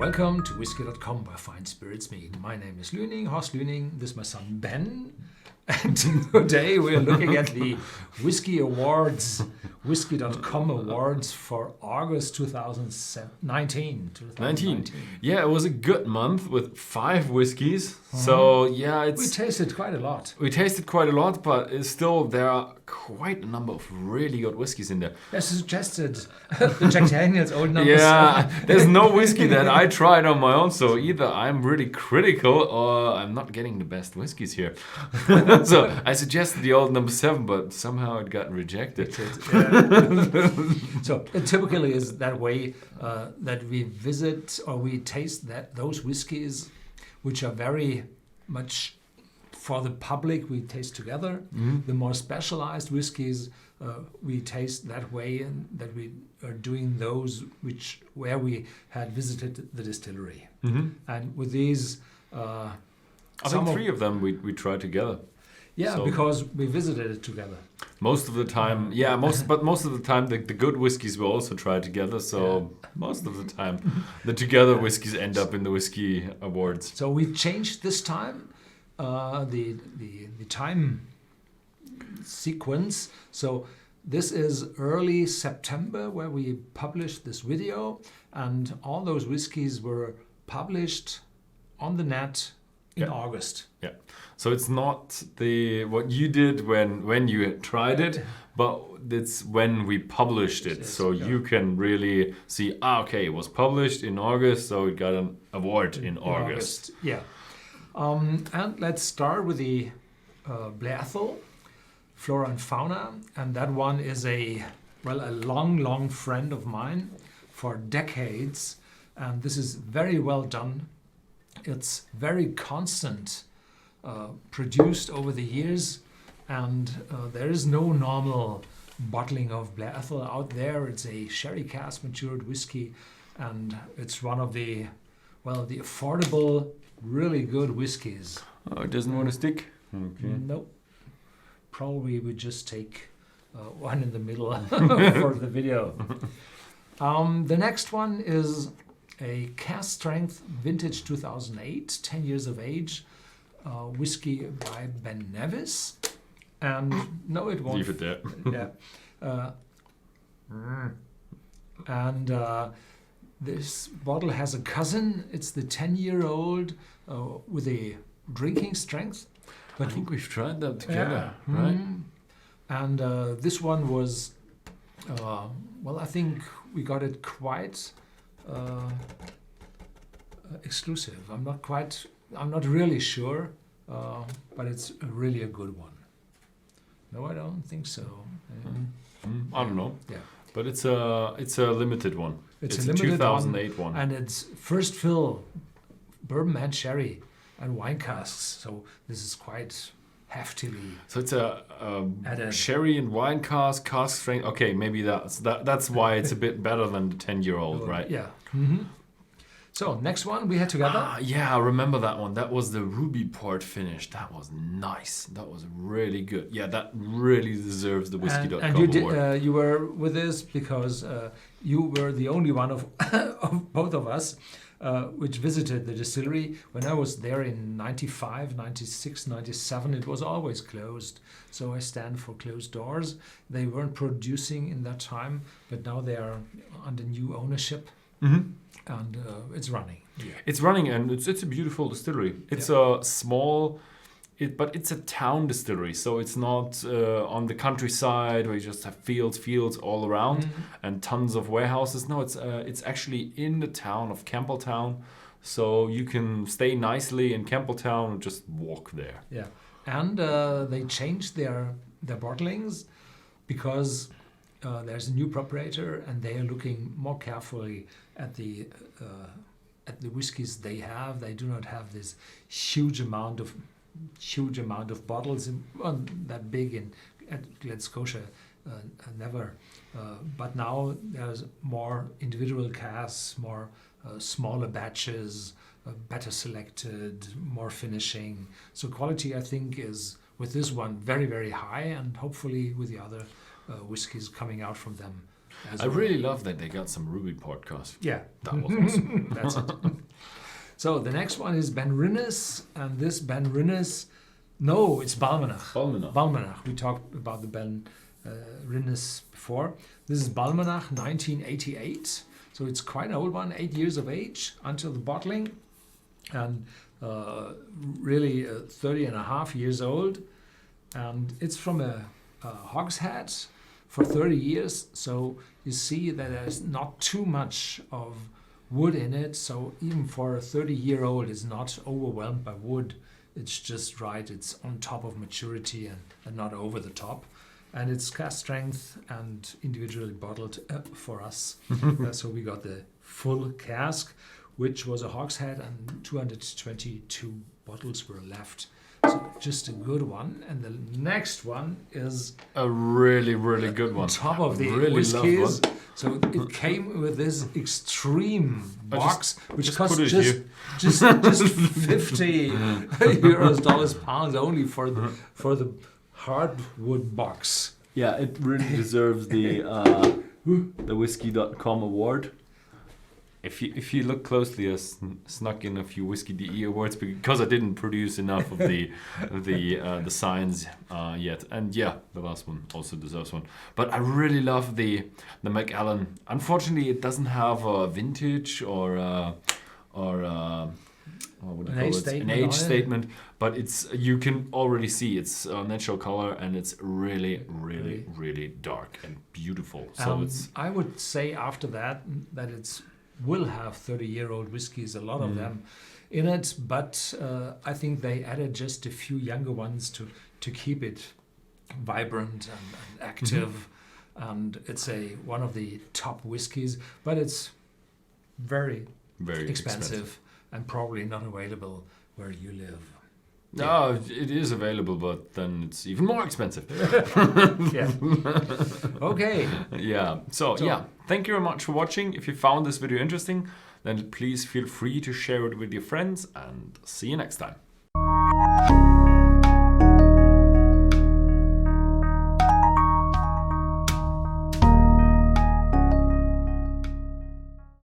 Welcome to Whisky.com, where fine spirits meet. My name is Luening, Horst Luening. This is my son Ben. And today we're looking at the Whisky Awards, Whisky.com Awards for August 2019. Yeah, it was a good month with 5 whiskies. So yeah, we tasted quite a lot. But it's still there are quite a number of really good whiskies in there. As suggested, the Jack Daniel's Old Number 7. Yeah, there's no whiskey that I tried on my own. So either I'm really critical or I'm not getting the best whiskies here. So I suggested the Old Number 7, but somehow it got rejected. So it typically is that way that we visit or we taste those whiskies which are very much for the public. We taste together. The more specialized whiskies we taste that way, and that we are doing those where we had visited the distillery. And with these, I think 3 of them we tried together. Yeah, so, because we visited it together. Most of the time, most of the time the good whiskies we also try together. So most of the time, the together whiskies end up in the Whisky Awards. So we changed this time the time sequence. So this is early September where we published this video, and all those whiskies were published on the net in August. Yeah. So it's not what you did when you tried it, but it's when we published it. So you can really see, okay, it was published in August, so it got an award in August. Yeah. And let's start with the Blair Athol, Flora and Fauna. And that one is a long friend of mine for decades. And this is very well done. It's very constant, produced over the years, and there is no normal bottling of Blair Athol out there. It's a sherry cask matured whiskey, and it's one of the affordable, really good whiskies. Oh, it doesn't want to stick? Okay. Nope. Probably we just take one in the middle for the video. The next one is a cask strength vintage 2008, 10 years of age, whiskey by Ben Nevis. And no, it won't. Leave it there. And this bottle has a cousin. It's the 10-year-old with a drinking strength. But I think we've tried that together, right? And this one was, I think we got it quite exclusive. I'm not really sure, but it's really a good one. No, I don't think so. I don't know. Yeah, but it's a limited one. It's a limited 2008 one, and it's first fill, bourbon and sherry, and wine casks. So this is quite heftily. So it's a sherry and wine cask strength. Okay, maybe that's why it's a bit better than the 10-year-old, right? Yeah. So next one we had together. I remember that one. That was the ruby port finish. That was nice. That was really good. Yeah, that really deserves the Whisky.com award. And you were with this because you were the only one of both of us which visited the distillery. When I was there in 95, 96, 97, it was always closed. So I stand for closed doors. They weren't producing in that time, but now they are under new ownership. And it's running. Yeah. It's running, and it's a beautiful distillery. It's a small, but it's a town distillery, so it's not on the countryside where you just have fields all around and tons of warehouses. No, it's actually in the town of Campbelltown, so you can stay nicely in Campbelltown and just walk there. Yeah, and they changed their bottlings because there's a new proprietor, and they are looking more carefully at the whiskies they have. They do not have this huge amount of bottles that big at Glen Scotia, never. But now there's more individual casks, more smaller batches, better selected, more finishing. So quality, I think, is with this one very, very high, and hopefully with the other whiskies coming out from them as I well. really love that they got some Ruby podcast. Yeah, That was awesome. that's it. So the next one is Ben Rinnes, and this Ben Rinnes, no, it's Balmenach. Balmenach. Balmenach. We talked about the Ben Rinnes before. This is Balmenach 1988. So it's quite an old one, 8 years of age until the bottling, and really 30 and a half years old. And it's from a hogshead for 30 years. So you see that there's not too much of wood in it. So even for a 30-year-old, it's not overwhelmed by wood. It's just right. It's on top of maturity and not over the top. And it's cask strength and individually bottled for us. So we got the full cask, which was a hogshead, and 222 bottles were left. So just a good one. And the next one is A really, really good one. top of the Really whiskies. love one. So it came with this extreme I box, which just cost put it just, here. just 50 euros, dollars, pounds only for the hardwood box. Yeah, it really deserves the Whisky.com award. If you look closely, I snuck in a few Whisky.de awards because I didn't produce enough of the signs yet. And yeah, the last one also deserves one. But I really love the Macallan. Unfortunately, it doesn't have a vintage or what would I call it? An age statement. But you can already see it's natural color, and it's really, really, really dark and beautiful. So I would say after that it will have 30-year-old whiskies, a lot of them in it, but I think they added just a few younger ones to keep it vibrant and active. And it's one of the top whiskies, but it's very, very expensive and probably not available where you live. No, it is available, but then it's even more expensive. Yeah. Okay. Yeah. So yeah, thank you very much for watching. If you found this video interesting, then please feel free to share it with your friends, and see you next time.